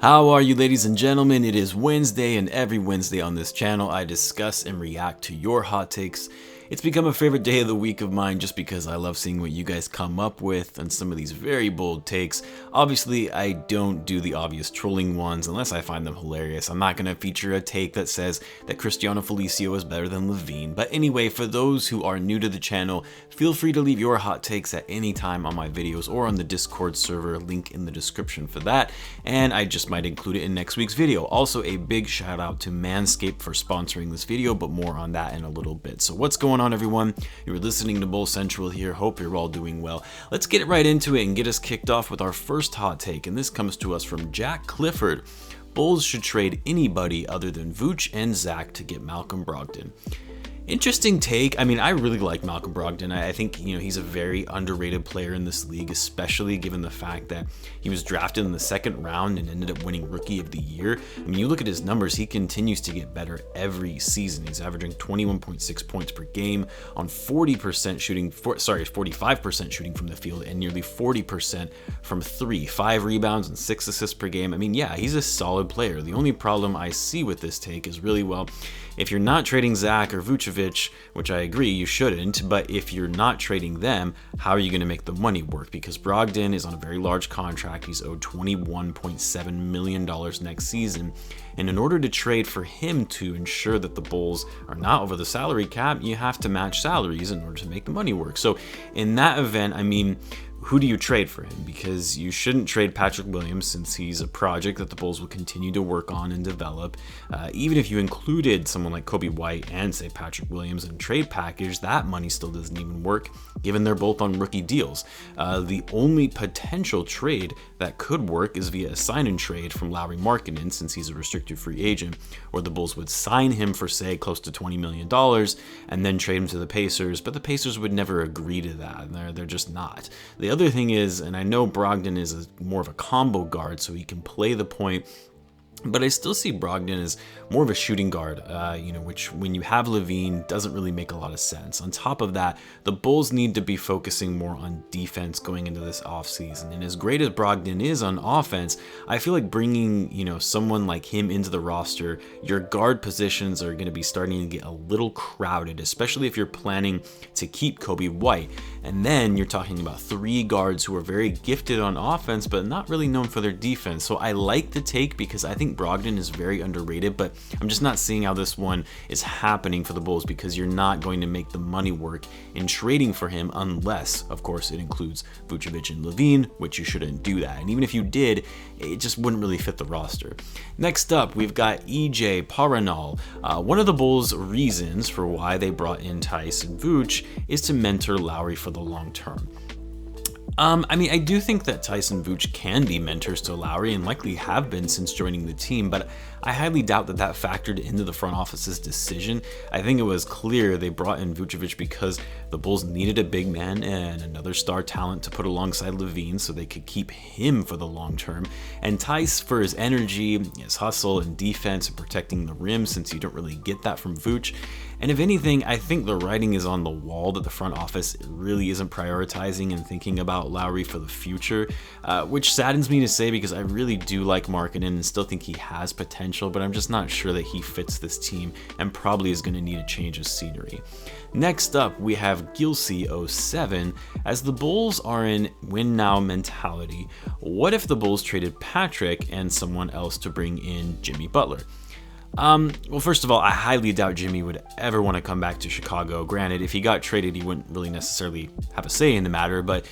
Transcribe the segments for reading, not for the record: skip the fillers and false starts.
How are you, ladies and gentlemen? It is Wednesday, and every Wednesday on this channel I discuss and react to your hot takes. It's become a favorite day of the week of mine just because I love seeing what you guys come up with and some of these very bold takes. Obviously, I don't do the obvious trolling ones unless I find them hilarious. I'm not going to feature a take that says that Cristiano Felicio is better than Lavine. But anyway, for those who are new to the channel, feel free to leave your hot takes at any time on my videos or on the Discord server, link in the description for that. And I just might include it in next week's video. Also, a big shout out to Manscaped for sponsoring this video, but more on that in a little bit. So what's going on, everyone? You're listening to Bull Central here. Hope you're all doing well. Let's get right into it and get us kicked off with our first hot take, and this comes to us from Jack Clifford. Bulls should trade anybody other than Vooch and Zach to get Malcolm Brogdon. Interesting take. I mean, I really like Malcolm Brogdon. I think, he's a very underrated player in this league, especially given the fact that he was drafted in the second round and ended up winning Rookie of the Year. I mean, you look at his numbers, he continues to get better every season. He's averaging 21.6 points per game on 45% shooting from the field and nearly 40% from three, 5 rebounds and 6 assists per game. I mean, yeah, he's a solid player. The only problem I see with this take is really, well, if you're not trading Zach or Vucevic, which I agree you shouldn't, but if you're not trading them, how are you going to make the money work? Because Brogdon is on a very large contract. He's owed $21.7 million next season. And in order to trade for him to ensure that the Bulls are not over the salary cap, you have to match salaries in order to make the money work. So in that event, I mean, who do you trade for him? Because you shouldn't trade Patrick Williams since he's a project that the Bulls will continue to work on and develop. Even if you included someone like Coby White and, say, Patrick Williams in a trade package, that money still doesn't even work, given they're both on rookie deals. The only potential trade that could work is via a sign-and trade from Lauri Markkanen, since he's a restricted free agent, where the Bulls would sign him for, say, close to $20 million and then trade him to the Pacers, but the Pacers would never agree to that. They're just not. The other thing is, and I know Brogdon is more of a combo guard, so he can play the point, but I still see Brogdon as more of a shooting guard, which when you have Lavine doesn't really make a lot of sense. On top of that, the Bulls need to be focusing more on defense going into this offseason. And as great as Brogdon is on offense, I feel like bringing, someone like him into the roster, your guard positions are going to be starting to get a little crowded, especially if you're planning to keep Coby White. And then you're talking about 3 guards who are very gifted on offense, but not really known for their defense. So I like the take because I think Brogdon is very underrated, but I'm just not seeing how this one is happening for the Bulls because you're not going to make the money work in trading for him unless, of course, it includes Vucevic and Lavine, which you shouldn't do that. And even if you did, it just wouldn't really fit the roster. Next up, we've got EJ Paranal. One of the Bulls' reasons for why they brought in Tyson Vooch is to mentor Lauri for the long term. I do think that Tyson Vooch can be mentors to Lauri and likely have been since joining the team, but I highly doubt that factored into the front office's decision. I think it was clear they brought in Vucevic because the Bulls needed a big man and another star talent to put alongside Lavine so they could keep him for the long term, and Tice for his energy, his hustle and defense and protecting the rim, since you don't really get that from Vooch. And if anything, I think the writing is on the wall that the front office really isn't prioritizing and thinking about Lauri for the future, which saddens me to say because I really do like Markkanen and still think he has potential, but I'm just not sure that he fits this team and probably is going to need a change of scenery. Next up, we have Gilsey07. As the Bulls are in win now mentality, what if the Bulls traded Patrick and someone else to bring in Jimmy Butler? Well, first of all, I highly doubt Jimmy would ever want to come back to Chicago. Granted, if he got traded, he wouldn't really necessarily have a say in the matter, but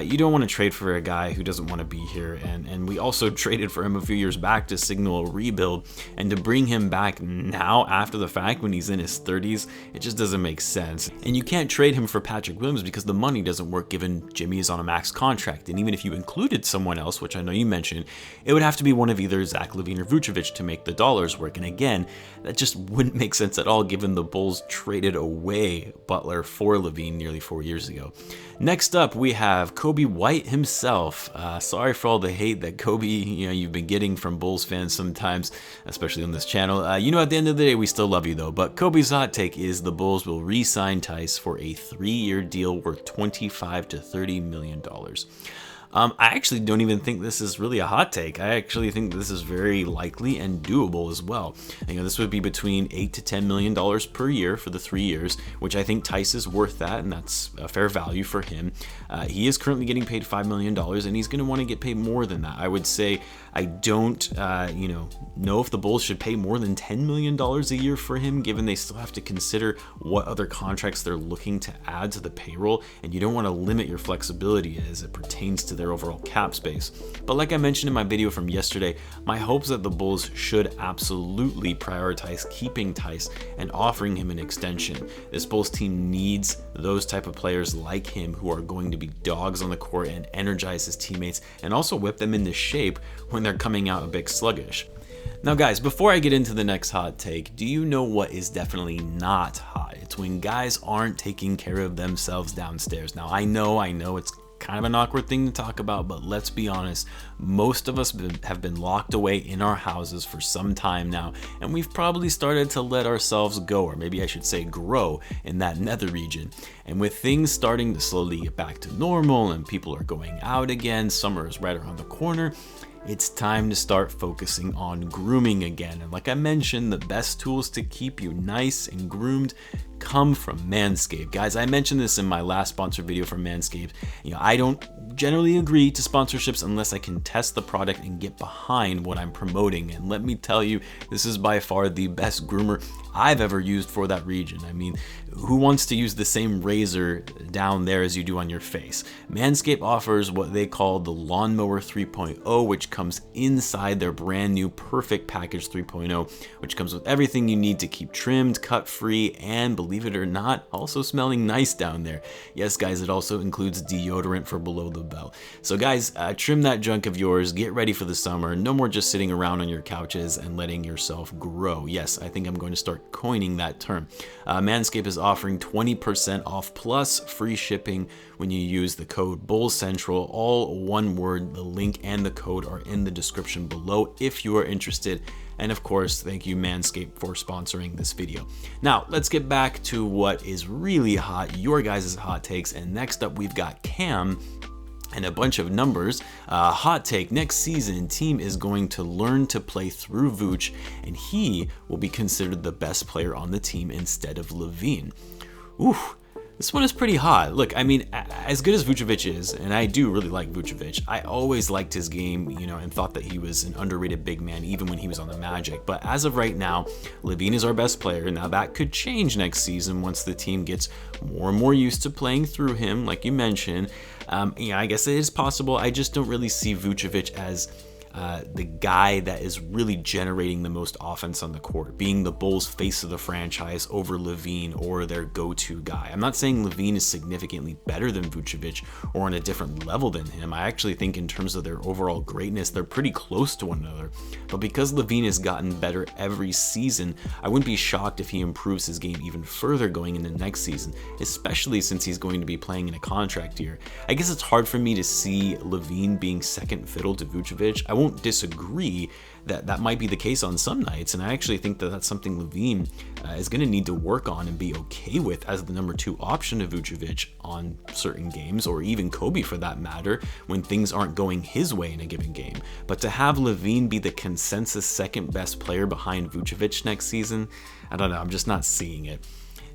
you don't want to trade for a guy who doesn't want to be here. And we also traded for him a few years back to signal a rebuild, and to bring him back now after the fact when he's in his 30s, it just doesn't make sense. And you can't trade him for Patrick Williams because the money doesn't work given Jimmy is on a max contract. And even if you included someone else, which I know you mentioned, it would have to be one of either Zach, Lavine, or Vucevic to make the dollars work. And again, that just wouldn't make sense at all given the Bulls traded away Butler for Lavine nearly 4 years ago. Next up, we have Coby White himself. Sorry for all the hate that Coby, you've been getting from Bulls fans sometimes, especially on this channel. At the end of the day, we still love you though. But Coby's hot take is the Bulls will re-sign Tice for a 3-year deal worth $25 to $30 million. I actually don't even think this is really a hot take. I actually think this is very likely and doable as well. This would be between $8 to $10 million per year for the 3 years, which I think Tice is worth that, and that's a fair value for him. He is currently getting paid $5 million, and he's going to want to get paid more than that. I would say I don't, know if the Bulls should pay more than $10 million a year for him, given they still have to consider what other contracts they're looking to add to the payroll, and you don't want to limit your flexibility as it pertains to their overall cap space. But like I mentioned in my video from yesterday, my hopes that the Bulls should absolutely prioritize keeping Tice and offering him an extension. This Bulls team needs those type of players like him who are going to be dogs on the court and energize his teammates and also whip them into shape when they're coming out a bit sluggish. Now guys, before I get into the next hot take, do you know what is definitely not hot? It's when guys aren't taking care of themselves downstairs. Now I know it's kind of an awkward thing to talk about, but let's be honest, most of us have been locked away in our houses for some time now, and we've probably started to let ourselves go, or maybe I should say grow, in that nether region. And with things starting to slowly get back to normal and people are going out again, summer is right around the corner, it's time to start focusing on grooming again. And like I mentioned, the best tools to keep you nice and groomed come from Manscaped. Guys, I mentioned this in my last sponsor video for Manscaped. I don't generally agree to sponsorships unless I can test the product and get behind what I'm promoting. And let me tell you, this is by far the best groomer I've ever used for that region. I mean, who wants to use the same razor down there as you do on your face? Manscaped offers what they call the Lawnmower 3.0, which comes inside their brand new Perfect Package 3.0, which comes with everything you need to keep trimmed, cut free, and believe it or not, also smelling nice down there. Yes, guys, it also includes deodorant for below the belt. So guys, trim that junk of yours, get ready for the summer. No more just sitting around on your couches and letting yourself grow. Yes, I think I'm going to start coining that term. Manscaped is offering 20% off plus free shipping when you use the code BULLCENTRAL, all one word. The link and the code are in the description below if you are interested. And of course, thank you Manscaped for sponsoring this video. Now, let's get back to what is really hot, your guys' hot takes. And next up, we've got Cam and a bunch of numbers. Hot take, next season, team is going to learn to play through Vooch, and he will be considered the best player on the team instead of Lavine. Ooh. This one is pretty hot. Look, I mean, as good as Vucevic is, and I do really like Vucevic, I always liked his game, and thought that he was an underrated big man even when he was on the Magic. But as of right now, Lavine is our best player. Now that could change next season once the team gets more and more used to playing through him, like you mentioned. I guess it is possible. I just don't really see Vucevic as the guy that is really generating the most offense on the court, being the Bulls' face of the franchise over Lavine or their go-to guy. I'm not saying Lavine is significantly better than Vucevic or on a different level than him. I actually think in terms of their overall greatness, they're pretty close to one another. But because Lavine has gotten better every season, I wouldn't be shocked if he improves his game even further going into next season, especially since he's going to be playing in a contract year. I guess it's hard for me to see Lavine being second fiddle to Vucevic. I won't disagree that might be the case on some nights, and I actually think that that's something Lavine is going to need to work on and be okay with as the number 2 option to Vucevic on certain games, or even Coby for that matter, when things aren't going his way in a given game. But to have Lavine be the consensus second best player behind Vucevic next season, I don't know, I'm just not seeing it.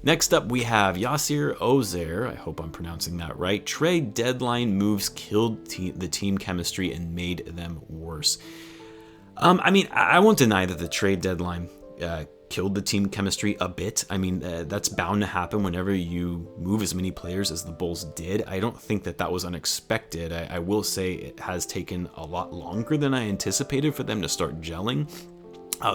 Next up, we have Yasir Ozer, I hope I'm pronouncing that right. Trade deadline moves killed the team chemistry and made them worse. I mean, I won't deny that the trade deadline killed the team chemistry a bit. I mean, that's bound to happen whenever you move as many players as the Bulls did. I don't think that was unexpected. I will say it has taken a lot longer than I anticipated for them to start gelling.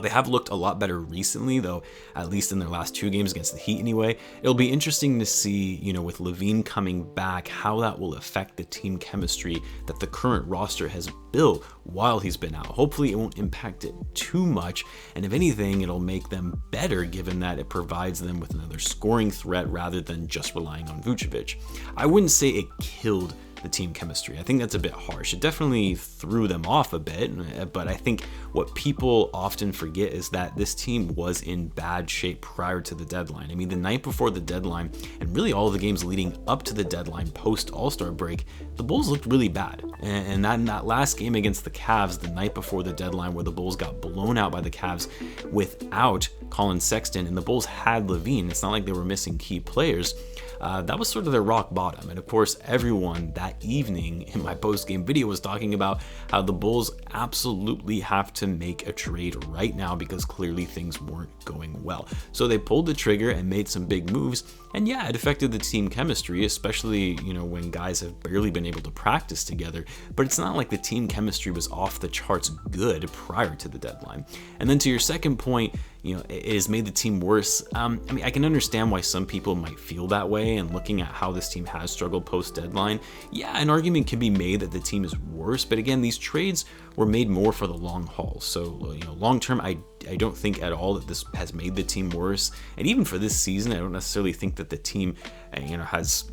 They have looked a lot better recently, though, at least in their last 2 games against the Heat anyway. It'll be interesting to see, with Lavine coming back, how that will affect the team chemistry that the current roster has built while he's been out. Hopefully it won't impact it too much, and if anything, it'll make them better given that it provides them with another scoring threat rather than just relying on Vucevic. I wouldn't say it killed the team chemistry. I think that's a bit harsh. It definitely threw them off a bit, but I think what people often forget is that this team was in bad shape prior to the deadline. I mean, the night before the deadline, and really all of the games leading up to the deadline post All-Star break, the Bulls looked really bad. And that last game against the Cavs the night before the deadline, where the Bulls got blown out by the Cavs without Colin Sexton, and the Bulls had Lavine. It's not like they were missing key players. That was sort of their rock bottom. And of course, everyone that evening in my post-game video was talking about how the Bulls absolutely have to make a trade right now because clearly things weren't going well. So they pulled the trigger and made some big moves. And yeah, it affected the team chemistry, especially, when guys have barely been able to practice together. But it's not like the team chemistry was off the charts good prior to the deadline. And then to your second point, it has made the team worse. I mean, I can understand why some people might feel that way, and looking at how this team has struggled post-deadline, yeah, an argument can be made that the team is worse, but again, these trades were made more for the long haul. So, long-term, I don't think at all that this has made the team worse. And even for this season, I don't necessarily think that the team, has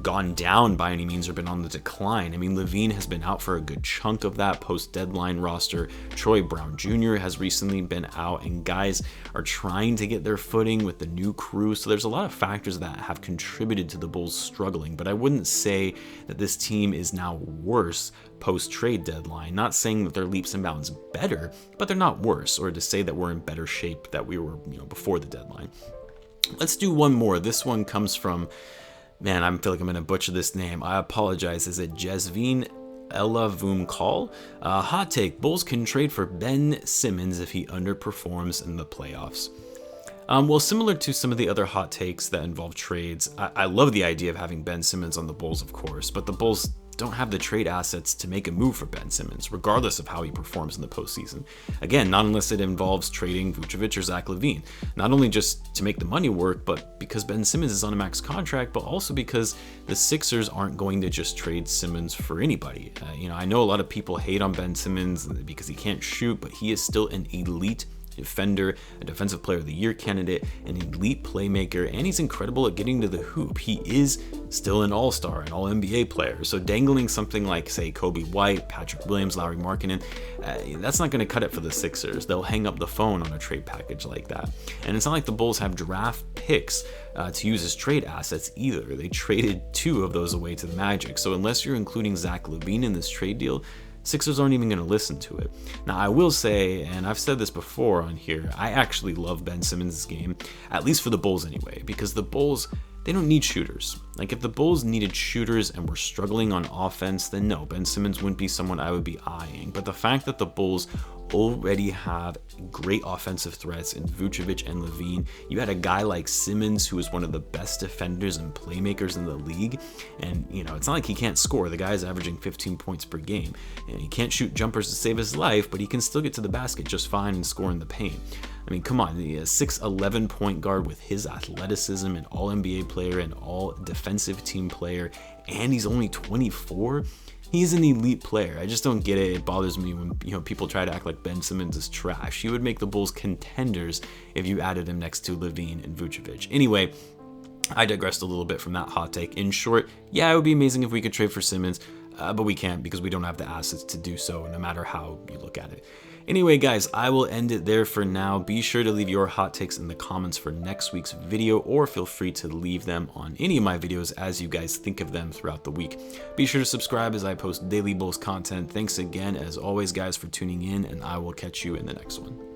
gone down by any means or been on the decline. I mean, Lavine has been out for a good chunk of that post-deadline roster. Troy Brown Jr. has recently been out, and guys are trying to get their footing with the new crew. So there's a lot of factors that have contributed to the Bulls struggling, but I wouldn't say that this team is now worse post-trade deadline. Not saying that they're leaps and bounds better, but they're not worse, or to say that we're in better shape that we were, before the deadline. Let's do one more. This one comes from, man, I feel like I'm going to butcher this name. I apologize. Is it Jesvine Elavumkal? Hot take: Bulls can trade for Ben Simmons if he underperforms in the playoffs. Well, similar to some of the other hot takes that involve trades, I love the idea of having Ben Simmons on the Bulls, of course, but the Bulls don't have the trade assets to make a move for Ben Simmons, regardless of how he performs in the postseason. Again, not unless it involves trading Vucevic or Zach Lavine. Not only just to make the money work, but because Ben Simmons is on a max contract, but also because the Sixers aren't going to just trade Simmons for anybody. I know a lot of people hate on Ben Simmons because he can't shoot, but he is still an elite defender, a defensive player of the year candidate, an elite playmaker, and he's incredible at getting to the hoop. He is still an all-star, an all-NBA player. So dangling something like, say, Coby White, Patrick Williams, Lauri Markkanen, that's not going to cut it for the Sixers. They'll hang up the phone on a trade package like that. And it's not like the Bulls have draft picks to use as trade assets either. They traded 2 of those away to the Magic. So unless you're including Zach Lavine in this trade deal, Sixers aren't even going to listen to it. Now, I will say, and I've said this before on here, I actually love Ben Simmons' game, at least for the Bulls anyway, because the Bulls, they don't need shooters. Like, if the Bulls needed shooters and were struggling on offense, then no, Ben Simmons wouldn't be someone I would be eyeing. But the fact that the Bulls already have great offensive threats in Vucevic and Lavine, you had a guy like Simmons who is one of the best defenders and playmakers in the league, and it's not like he can't score. The guy's averaging 15 points per game, and he can't shoot jumpers to save his life, but he can still get to the basket just fine and score in the paint. I mean, come on, the 6'11" point guard with his athleticism, an all-NBA player, an all-defensive team player, and he's only 24. He's an elite player. I just don't get it. It bothers me when people try to act like Ben Simmons is trash. He would make the Bulls contenders if you added him next to Lavine and Vucevic. Anyway, I digressed a little bit from that hot take. In short, yeah, it would be amazing if we could trade for Simmons, but we can't because we don't have the assets to do so, no matter how you look at it. Anyway, guys, I will end it there for now. Be sure to leave your hot takes in the comments for next week's video, or feel free to leave them on any of my videos as you guys think of them throughout the week. Be sure to subscribe as I post daily Bulls content. Thanks again, as always, guys, for tuning in, and I will catch you in the next one.